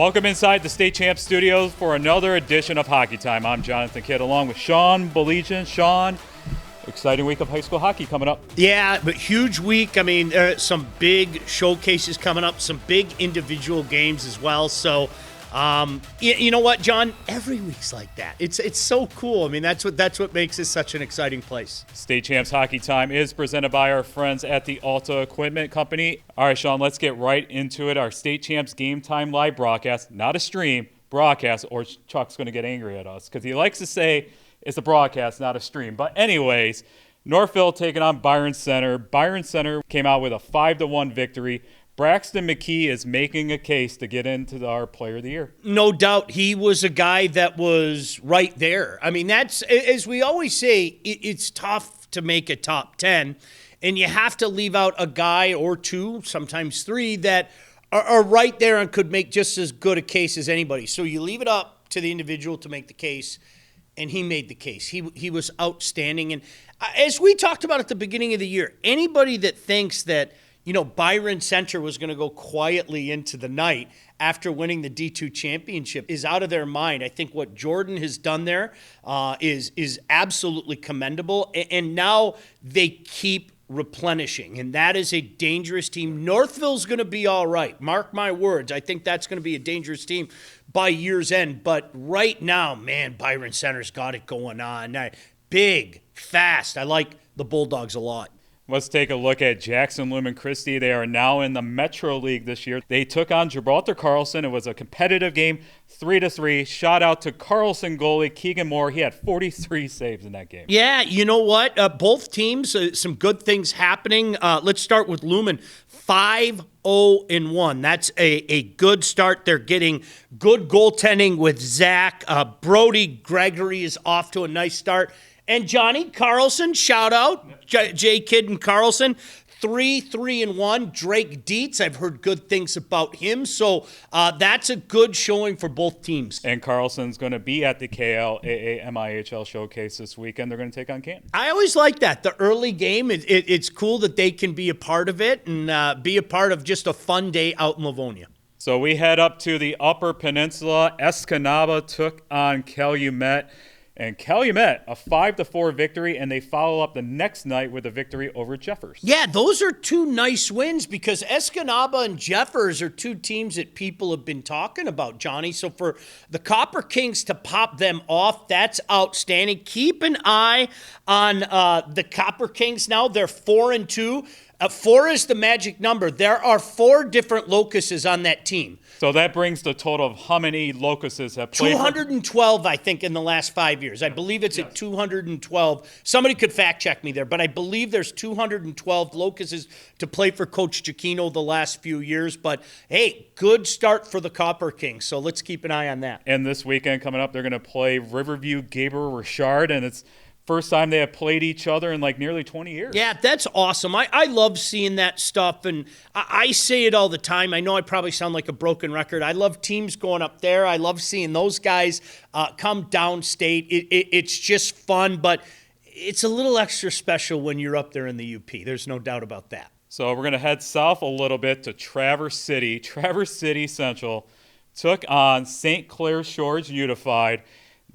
Welcome inside the State Champs Studios for another edition of Hockey Time. I'm Jonathon Kidd along with Sean Baligian. Sean, exciting week of high school hockey coming up. Yeah, but huge week. I mean, some big showcases coming up, some big individual games as well. So, you know what, John? Every week's like that. It's so cool. I mean, that's what makes this such an exciting place. State Champs Hockey Time is presented by our friends at the Alta Equipment Company. All right, Sean, let's get right into it. Our State Champs Game Time live broadcast, not a stream, broadcast, or Chuck's going to get angry at us because he likes to say it's a broadcast, not a stream. But anyways, Northville taking on Byron Center. Byron Center came out with a 5-1 victory. Braxton McKee is making a case to get into our Player of the Year. No doubt. He was a guy that was right there. I mean, that's, as we always say, it's tough to make a top 10, and you have to leave out a guy or two, sometimes three, that are right there and could make just as good a case as anybody. So you leave it up to the individual to make the case, and he made the case. He was outstanding. And as we talked about at the beginning of the year, anybody that thinks that, you know, Byron Center was going to go quietly into the night after winning the D2 championship is out of their mind. I think what Jordan has done there is absolutely commendable. And now they keep replenishing, and that is a dangerous team. Northville's going to be all right. Mark my words. I think that's going to be a dangerous team by year's end. But right now, man, Byron Center's got it going on. Big, fast. I like the Bulldogs a lot. Let's take a look at Jackson Lumen Christi. They are now in the Metro League this year. They took on Gibraltar Carlson. It was a competitive game, 3-3. Shout out to Carlson goalie Keegan Moore. He had 43 saves in that game. Yeah, you know what? Both teams, some good things happening. Let's start with Lumen. 5-0-1. That's a good start. They're getting good goaltending with Zach. Brody Gregory is off to a nice start. And Johnny Carlson, shout out, J. Kidd and Carlson, 3-1. Drake Dietz, I've heard good things about him. So that's a good showing for both teams. And Carlson's going to be at the KLAA MIHL showcase this weekend. They're going to take on Canton. I always like that. The early game, it's cool that they can be a part of it and be a part of just a fun day out in Livonia. So we head up to the Upper Peninsula. Escanaba took on Calumet. And Calumet, a 5-4 victory, and they follow up the next night with a victory over Jeffers. Yeah, those are two nice wins because Escanaba and Jeffers are two teams that people have been talking about, Johnny. So for the Copper Kings to pop them off, that's outstanding. Keep an eye on the Copper Kings now. They're 4-2. 4 is the magic number. There are 4 different locuses on that team. So that brings the total of how many locuses have played? 212, I think, in the last 5 years. I believe it's at 212. Somebody could fact check me there, but I believe there's 212 locuses to play for Coach Giacchino the last few years. But, hey, good start for the Copper Kings, so let's keep an eye on that. And this weekend coming up, they're going to play Riverview Gabriel Richard, and it's first time they have played each other in like nearly 20 years. Yeah, that's awesome. I love seeing that stuff, and I say it all the time. I know I probably sound like a broken record. I love teams going up there. I love seeing those guys come downstate. It's just fun, but it's a little extra special when you're up there in the UP. There's no doubt about that. So we're going to head south a little bit to Traverse City. Traverse City Central took on St. Clair Shores Unified.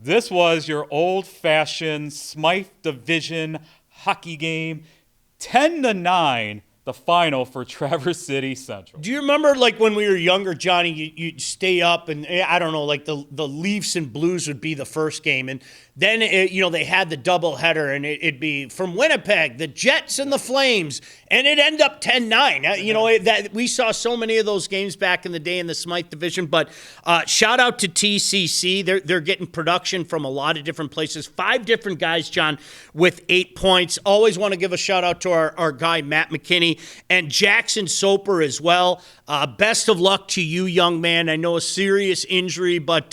This was your old-fashioned Smythe Division hockey game, 10-9, the final for Traverse City Central. Do you remember, like, when we were younger, Johnny, you'd stay up and, I don't know, like the Leafs and Blues would be the first game, and then, they had the doubleheader, and it'd be from Winnipeg, the Jets and the Flames, and it'd end up 10-9. That we saw so many of those games back in the day in the Smythe Division, but shout out to TCC. They're getting production from a lot of different places. 5 different guys, John, with 8 points. Always want to give a shout out to our guy, Matt McKinney, and Jackson Soper as well. Best of luck to you, young man. I know a serious injury, but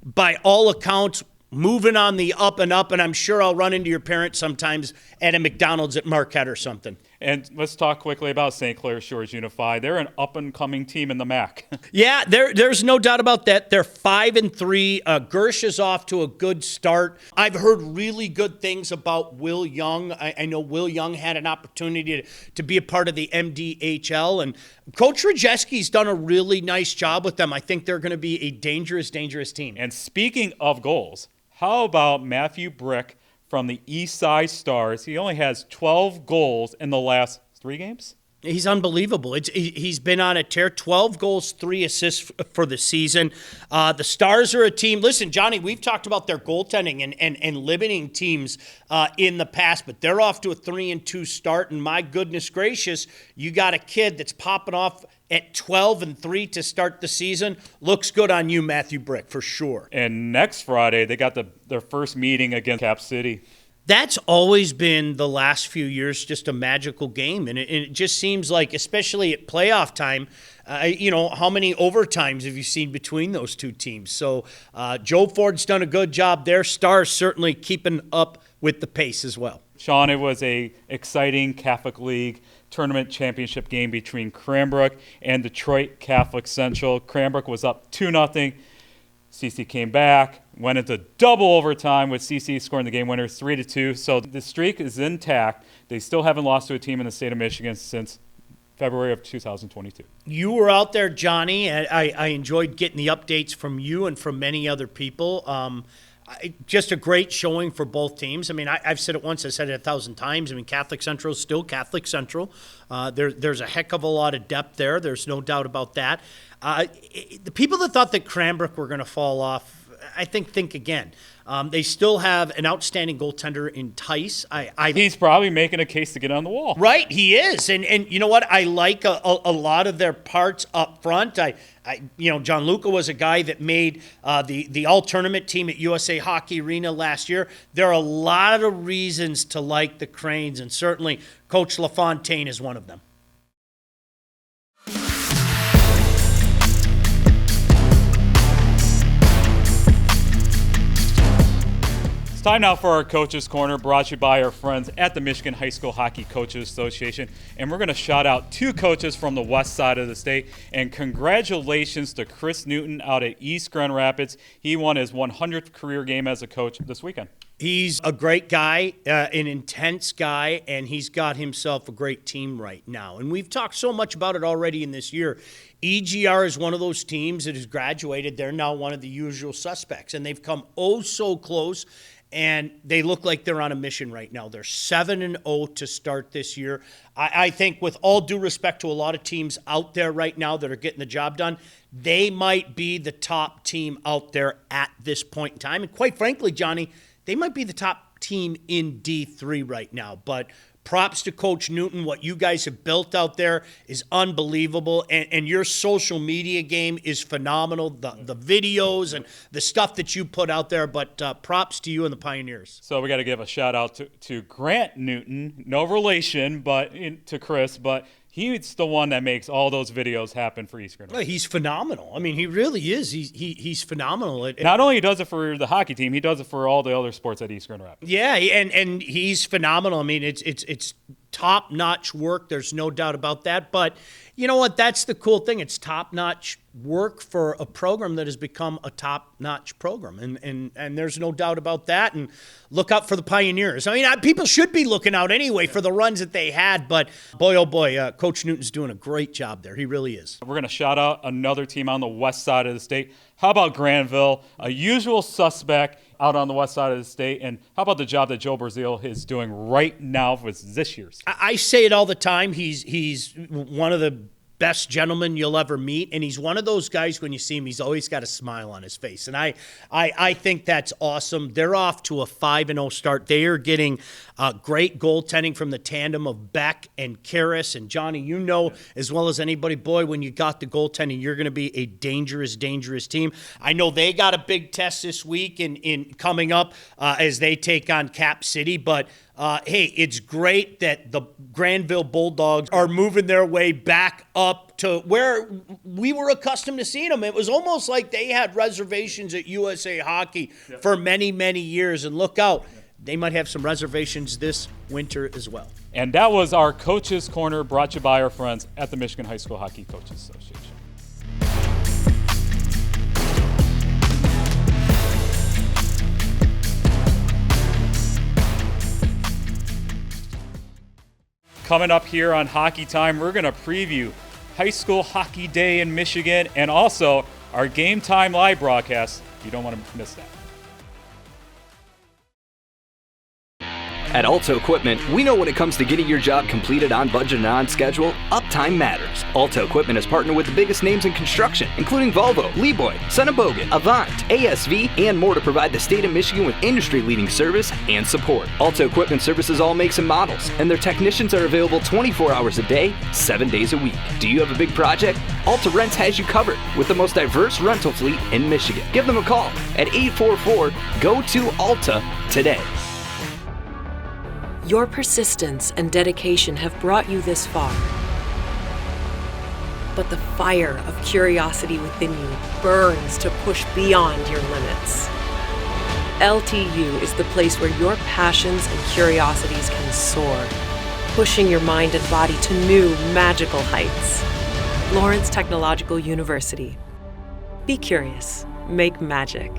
by all accounts, moving on the up and up, and I'm sure I'll run into your parents sometimes at a McDonald's at Marquette or something. And let's talk quickly about St. Clair Shores Unified. They're an up-and-coming team in the MAC. Yeah, there's no doubt about that. They're 5-3. Gersh is off to a good start. I've heard really good things about Will Young. I know Will Young had an opportunity to be a part of the MDHL, and Coach Rajewski's done a really nice job with them. I think they're going to be a dangerous, dangerous team. And speaking of goals, how about Matthew Brick from the Eastside Stars? He only has 12 goals in the last 3 games. He's unbelievable. He's been on a tear. 12 goals, 3 assists for the season. The Stars are a team. Listen, Johnny, we've talked about their goaltending and limiting teams in the past, but they're off to a 3-2 start. And my goodness gracious, you got a kid that's popping off at 12-3 to start the season. Looks good on you, Matthew Brick, for sure. And next Friday, they got their first meeting against Cap City. That's always been the last few years just a magical game. And it just seems like, especially at playoff time, how many overtimes have you seen between those two teams? So Joe Ford's done a good job there. Stars certainly keeping up with the pace as well. Sean, it was a exciting Catholic League tournament championship game between Cranbrook and Detroit Catholic Central. Cranbrook was up 2-0. CC came back, went into double overtime with CC scoring the game winner 3-2. So the streak is intact. They still haven't lost to a team in the state of Michigan since February of 2022. You were out there, Johnny. I enjoyed getting the updates from you and from many other people. Just a great showing for both teams. I mean, I've said it once, I said it 1,000 times. I mean, Catholic Central is still Catholic Central. There's a heck of a lot of depth there. There's no doubt about that. The people that thought that Cranbrook were going to fall off, I think again. They still have an outstanding goaltender in Tice. He's probably making a case to get on the wall. Right, he is. And you know what? I like a lot of their parts up front. John Luca was a guy that made the all-tournament team at USA Hockey Arena last year. There are a lot of reasons to like the Cranes, and certainly Coach LaFontaine is one of them. It's time now for our Coaches Corner, brought to you by our friends at the Michigan High School Hockey Coaches Association. And we're going to shout out 2 coaches from the west side of the state. And congratulations to Chris Newton out at East Grand Rapids. He won his 100th career game as a coach this weekend. He's a great guy, an intense guy, and he's got himself a great team right now. And we've talked so much about it already in this year. EGR is one of those teams that has graduated. They're now one of the usual suspects, and they've come oh so close. And they look like they're on a mission right now. They're 7-0 to start this year. I think, with all due respect to a lot of teams out there right now that are getting the job done, they might be the top team out there at this point in time. And quite frankly, Johnny, they might be the top team in D3 right now. But props to Coach Newton. What you guys have built out there is unbelievable. And your social media game is phenomenal. The videos and the stuff that you put out there. But props to you and the Pioneers. So we got to give a shout out to Grant Newton. No relation to Chris, but he's the one that makes all those videos happen for East Grand Rapids. He's phenomenal. I mean, he really is. He's phenomenal. Not only does it for the hockey team, he does it for all the other sports at East Grand Rapids. Yeah, and he's phenomenal. I mean, it's top-notch work. There's no doubt about that. But you know what? That's the cool thing. It's top-notch work for a program that has become a top-notch program. And there's no doubt about that. And look out for the Pioneers. I mean, people should be looking out anyway for the runs that they had. But boy, oh boy, Coach Newton's doing a great job there. He really is. We're going to shout out another team on the west side of the state. How about Granville, a usual suspect out on the west side of the state? And how about the job that Joe Brazil is doing right now with this year's team? I say it all the time. He's one of the best gentleman you'll ever meet, and he's one of those guys, when you see him, he's always got a smile on his face, and I think that's awesome. They're off to a 5-0 start. They are getting great goaltending from the tandem of Beck and Karras, and Johnny, you know as well as anybody, boy, when you got the goaltending, you're going to be a dangerous team. I know they got a big test this week in coming up as they take on Cap City, but hey, it's great that the Granville Bulldogs are moving their way back up to where we were accustomed to seeing them. It was almost like they had reservations at USA Hockey for many, many years. And look out, they might have some reservations this winter as well. And that was our Coaches Corner, brought to you by our friends at the Michigan High School Hockey Coaches Association. Coming up here on Hockey Time, we're going to preview High School Hockey Day in Michigan and also our Game Time live broadcast. You don't want to miss that. At Alto Equipment, we know when it comes to getting your job completed on budget and on schedule, uptime matters. Alto Equipment has partnered with the biggest names in construction, including Volvo, Leeboy, Sonnebogen, Avant, ASV, and more to provide the state of Michigan with industry-leading service and support. Alto Equipment services all makes and models, and their technicians are available 24 hours a day, 7 days a week. Do you have a big project? Alta Rents has you covered with the most diverse rental fleet in Michigan. Give them a call at 844-GO-TO-ALTA today. Your persistence and dedication have brought you this far. But the fire of curiosity within you burns to push beyond your limits. LTU is the place where your passions and curiosities can soar, pushing your mind and body to new magical heights. Lawrence Technological University. Be curious. Make magic.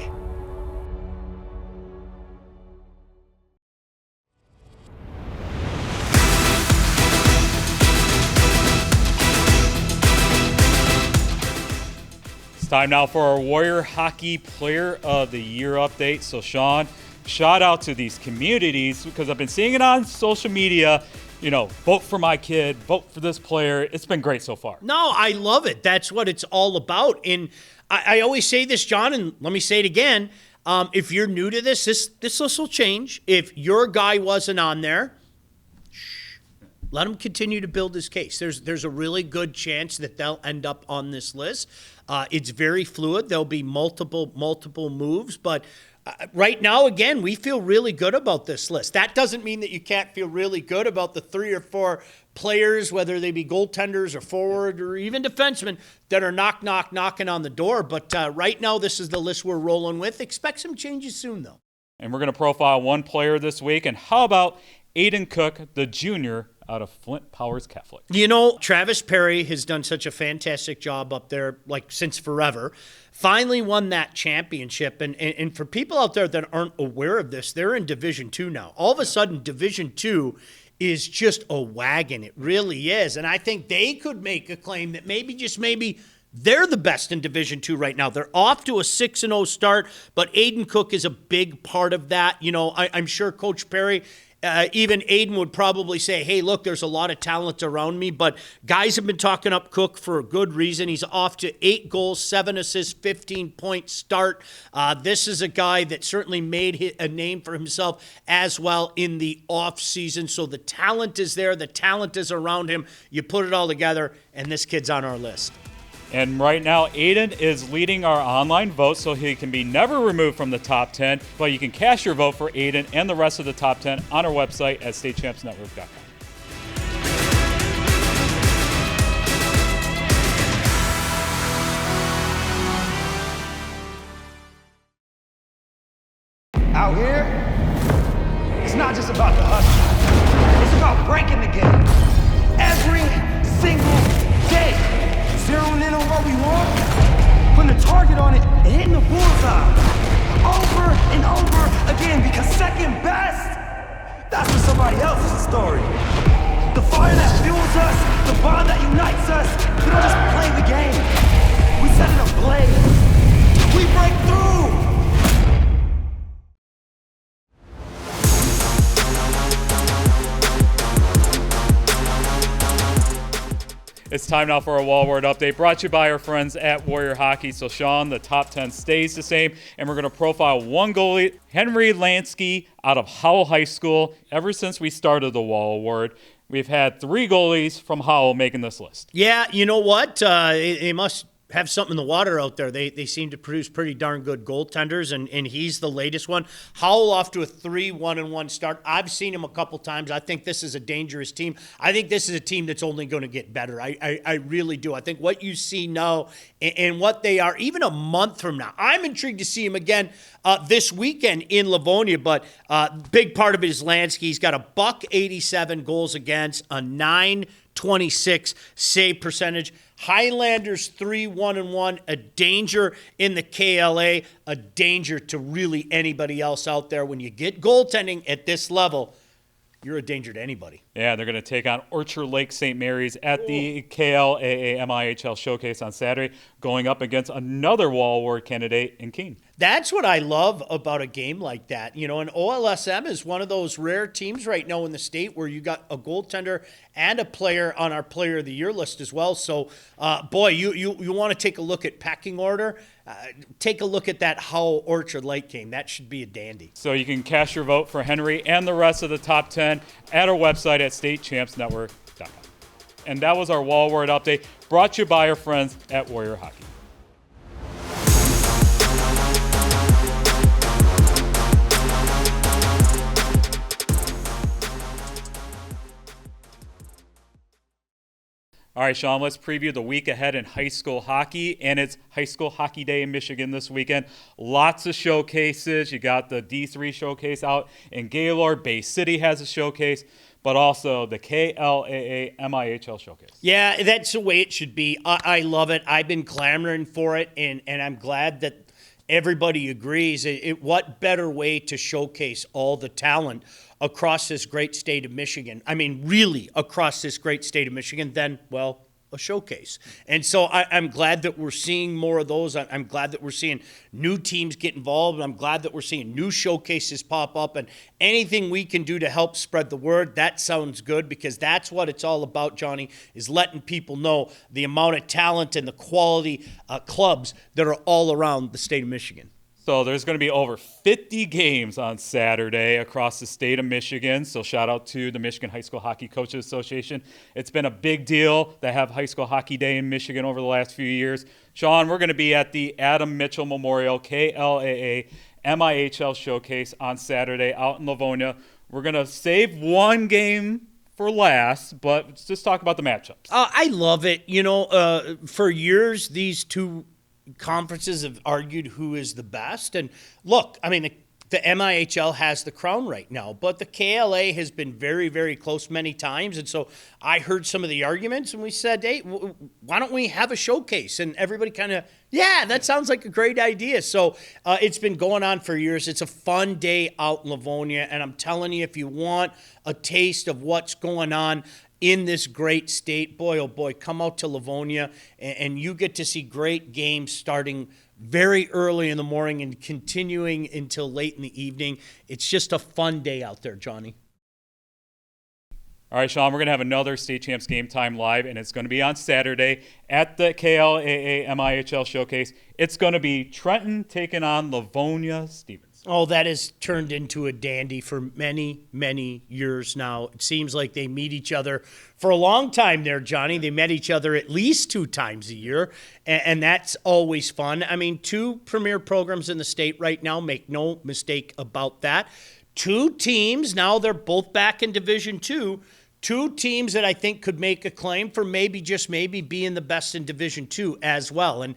Time now for our Warrior Hockey Player of the Year update. So, Sean, shout out to these communities because I've been seeing it on social media. You know, vote for my kid, vote for this player. It's been great so far. No, I love it. That's what it's all about. And I always say this, John, and let me say it again. If you're new to this list will change. If your guy wasn't on there, let him continue to build his case. There's a really good chance that they'll end up on this list. It's very fluid. There'll be multiple moves. But right now, again, we feel really good about this list. That doesn't mean that you can't feel really good about the 3 or 4 players, whether they be goaltenders or forward or even defensemen, that are knocking on the door. But right now, this is the list we're rolling with. Expect some changes soon, though. And we're going to profile one player this week. And how about Aiden Cook, the junior, out of Flint Powers Catholic? You know, Travis Perry has done such a fantastic job up there, like since forever. Finally won that championship. And for people out there that aren't aware of this, they're in Division II now. All of a sudden, Division II is just a wagon. It really is. And I think they could make a claim that maybe they're the best in Division II right now. They're off to a 6-0 start, but Aiden Cook is a big part of that. You know, I'm sure Coach Perry, even Aiden would probably say, hey, look, there's a lot of talent around me, but guys have been talking up Cook for a good reason. He's off to 8 goals, 7 assists, 15-point start. This is a guy that certainly made a name for himself as well in the offseason. So the talent is there. The talent is around him. You put it all together, and this kid's on our list. And right now, Aiden is leading our online vote, so he can be never removed from the top 10. But you can cast your vote for Aiden and the rest of the top 10 on our website at statechampsnetwork.com. Out here, it's not just about the hustle. It's about breaking the game. Every single day. Zeroing in on what we want, putting a target on it, and hitting the bullseye. Over and over again, because second best, that's for somebody else's story. The fire that fuels us, the bond that unites us, we don't just play the game. We set it ablaze. We break through. It's time now for a Wall Word update brought to you by our friends at Warrior Hockey. So, Sean, the top 10 stays the same, and we're going to profile one goalie, Henry Lansky, out of Howell High School. Ever since we started the Wall Award, we've had 3 goalies from Howell making this list. Yeah, you know what? They must have something in the water out there. They seem to produce pretty darn good goaltenders, and he's the latest one. Howell off to a 3-1-1 start. I've seen him a couple times. I think this is a dangerous team. I think this is a team that's only going to get better. I really do. I think what you see now and what they are, even a month from now, I'm intrigued to see him again this weekend in Livonia, but big part of it is Lansky. He's got a .187 goals against, a .926 save percentage. Highlanders 3-1-1, a danger in the KLA, a danger to really anybody else out there. When you get goaltending at this level, you're a danger to anybody. Yeah, they're going to take on Orchard Lake St. Mary's at the KLAA MIHL Showcase on Saturday, going up against another Wall Award candidate in Keene. That's what I love about a game like that. You know, and OLSM is one of those rare teams right now in the state where you got a goaltender and a player on our Player of the Year list as well. So, boy, you want to take a look at pecking order. Take a look at that Howell Orchard Lake game. That should be a dandy. So you can cast your vote for Henry and the rest of the top 10 at our website at statechampsnetwork.com. And that was our Wall Award update, brought to you by our friends at Warrior Hockey. All right, Sean, let's preview the week ahead in high school hockey, and it's High School Hockey Day in Michigan this weekend. Lots of showcases. You got the D3 showcase out in Gaylord. Bay City has a showcase, but also the KLAA MIHL showcase. Yeah, that's the way it should be. I love it. I've been clamoring for it, and I'm glad that everybody agrees. What better way to showcase all the talent across this great state of Michigan? I mean, really across this great state of Michigan than, well, a showcase. And so I'm glad that we're seeing more of those. I'm glad that we're seeing new teams get involved. I'm glad that we're seeing new showcases pop up, and anything we can do to help spread the word, that sounds good, because that's what it's all about, Johnny, is letting people know the amount of talent and the quality clubs that are all around the state of Michigan. So there's going to be over 50 games on Saturday across the state of Michigan. So shout out to the Michigan High School Hockey Coaches Association. It's been a big deal to have High School Hockey Day in Michigan over the last few years. Sean, we're going to be at the Adam Mitchell Memorial KLAA MIHL Showcase on Saturday out in Livonia. We're going to save one game for last, but let's just talk about the matchups. I love it. You know, for years, these two conferences have argued who is the best. And look, I mean, the MIHL has the crown right now, but the KLA has been very, very close many times. And so I heard some of the arguments, and we said, hey, why don't we have a showcase? And everybody kind of, yeah, that sounds like a great idea. So it's been going on for years. It's a fun day out in Livonia. And I'm telling you, if you want a taste of what's going on in this great state, boy, oh boy, come out to Livonia, and you get to see great games starting very early in the morning and continuing until late in the evening. It's just a fun day out there, Johnny. All right, Sean, we're going to have another State Champs Game Time Live, and it's going to be on Saturday at the KLAA MIHL Showcase. It's going to be Trenton taking on Livonia Stevens. Oh, that has turned into a dandy for many, many years now. It seems like they meet each other for a long time there, Johnny. They met each other at least 2 times a year, and that's always fun. I mean, 2 premier programs in the state right now, make no mistake about that. 2 teams, now they're both back in Division II. 2 teams that I think could make a claim for maybe, just maybe, being the best in Division II as well. And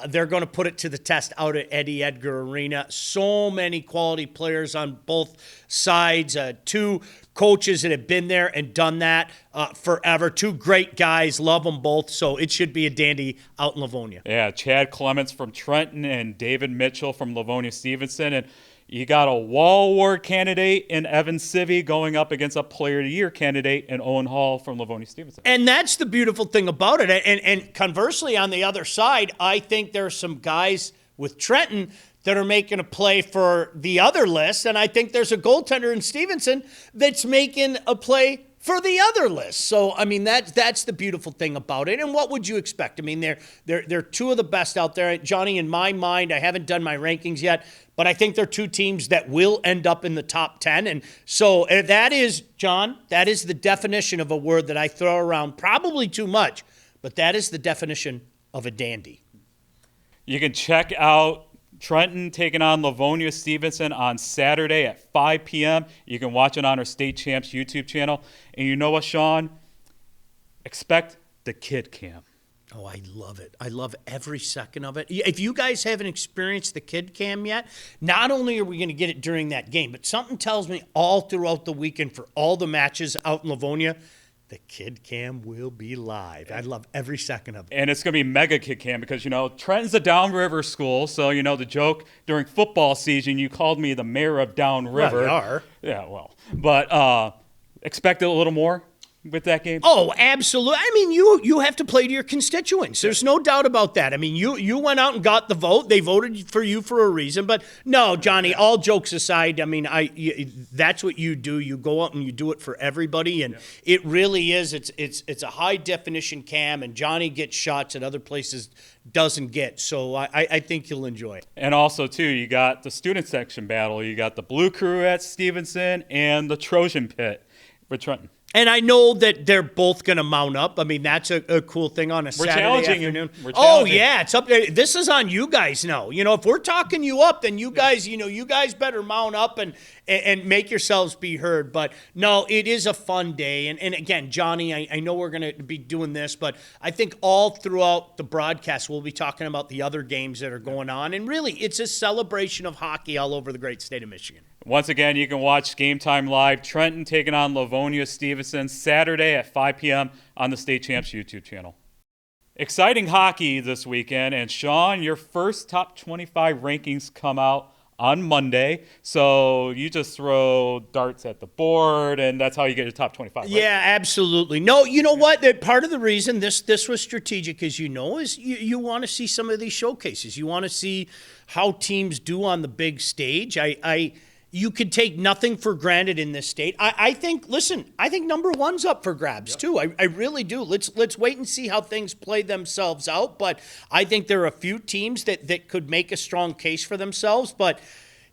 they're going to put it to the test out at Eddie Edgar Arena. So many quality players on both sides. 2 coaches that have been there and done that forever. 2 great guys. Love them both. So it should be a dandy out in Livonia. Yeah, Chad Clements from Trenton and David Mitchell from Livonia Stevenson. And you got a Wall Award candidate in Evan Civey going up against a Player of the Year candidate in Owen Hall from Livonia Stevenson. And that's the beautiful thing about it. And conversely, on the other side, I think there are some guys with Trenton that are making a play for the other list. And I think there's a goaltender in Stevenson that's making a play for the other list. So, I mean, that's the beautiful thing about it. And what would you expect? I mean, they're 2 of the best out there. Johnny, in my mind, I haven't done my rankings yet, but I think they're 2 teams that will end up in the top 10. And so that is, John, that is the definition of a word that I throw around probably too much, but that is the definition of a dandy. You can check out Trenton taking on Livonia Stevenson on Saturday at 5 p.m. You can watch it on our State Champs YouTube channel. And you know what, Sean? Expect the kid cam. Oh, I love it. I love every second of it. If you guys haven't experienced the kid cam yet, not only are we going to get it during that game, but something tells me all throughout the weekend for all the matches out in Livonia, the kid cam will be live. I love every second of it. And it's going to be mega kid cam because, Trenton's a downriver school. So, the joke during football season, you called me the mayor of downriver. Well, you are. Yeah, well. But expect a little more with that game? Oh, absolutely. I mean, you have to play to your constituents. There's no doubt about that. I mean, you went out and got the vote. They voted for you for a reason. But no, Johnny, all jokes aside, I mean, that's what you do. You go out and you do it for everybody, and it really is. It's a high definition cam, and Johnny gets shots that other places doesn't get. So I think you'll enjoy it. And also, too, you got the student section battle. You got the Blue Crew at Stevenson and the Trojan Pit with Trenton. And I know that they're both going to mount up. I mean, that's a cool thing on a Saturday afternoon. Oh, yeah. It's up there. This is on you guys now. If we're talking you up, then you guys, you guys better mount up and make yourselves be heard. But, no, it is a fun day. And again, Johnny, I know we're going to be doing this, but I think all throughout the broadcast we'll be talking about the other games that are going on. And really, it's a celebration of hockey all over the great state of Michigan. Once again, you can watch Game Time Live. Trenton taking on Livonia Stevenson Saturday at 5 p.m. on the State Champs YouTube channel. Exciting hockey this weekend. And Sean, your first top 25 rankings come out on Monday. So you just throw darts at the board, and that's how you get your top 25, right? Yeah, absolutely. No, you know what? Part of the reason this was strategic, as you know, is you want to see some of these showcases. You want to see how teams do on the big stage. You could take nothing for granted in this state. I think number one's up for grabs, too. I really do. Let's wait and see how things play themselves out. But I think there are a few teams that could make a strong case for themselves. But,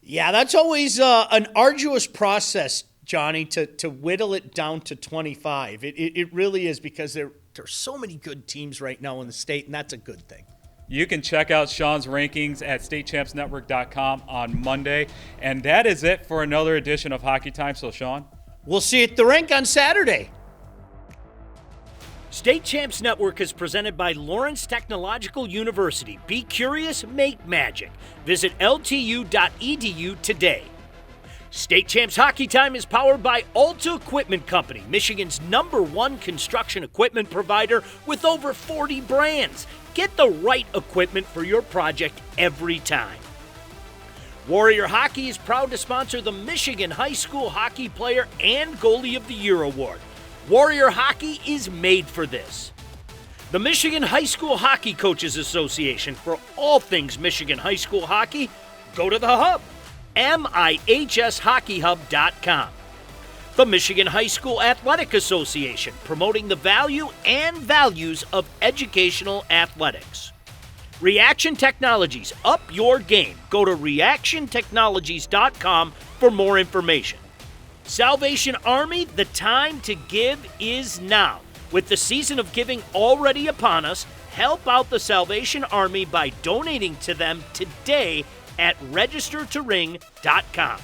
yeah, that's always an arduous process, Johnny, to whittle it down to 25. It really is, because there are so many good teams right now in the state, and that's a good thing. You can check out Sean's rankings at statechampsnetwork.com on Monday. And that is it for another edition of Hockey Time. So, Sean, we'll see you at the rink on Saturday. State Champs Network is presented by Lawrence Technological University. Be curious, make magic. Visit ltu.edu today. State Champs Hockey Time is powered by Alta Equipment Company, Michigan's #1 construction equipment provider with over 40 brands. Get the right equipment for your project every time. Warrior Hockey is proud to sponsor the Michigan High School Hockey Player and Goalie of the Year Award. Warrior Hockey is made for this. The Michigan High School Hockey Coaches Association. For all things Michigan High School hockey, go to the Hub, mihshockeyhub.com. The Michigan High School Athletic Association, promoting the value and values of educational athletics. Reaction Technologies, up your game. Go to reactiontechnologies.com for more information. Salvation Army, the time to give is now. With the season of giving already upon us, help out the Salvation Army by donating to them today at registertoring.com.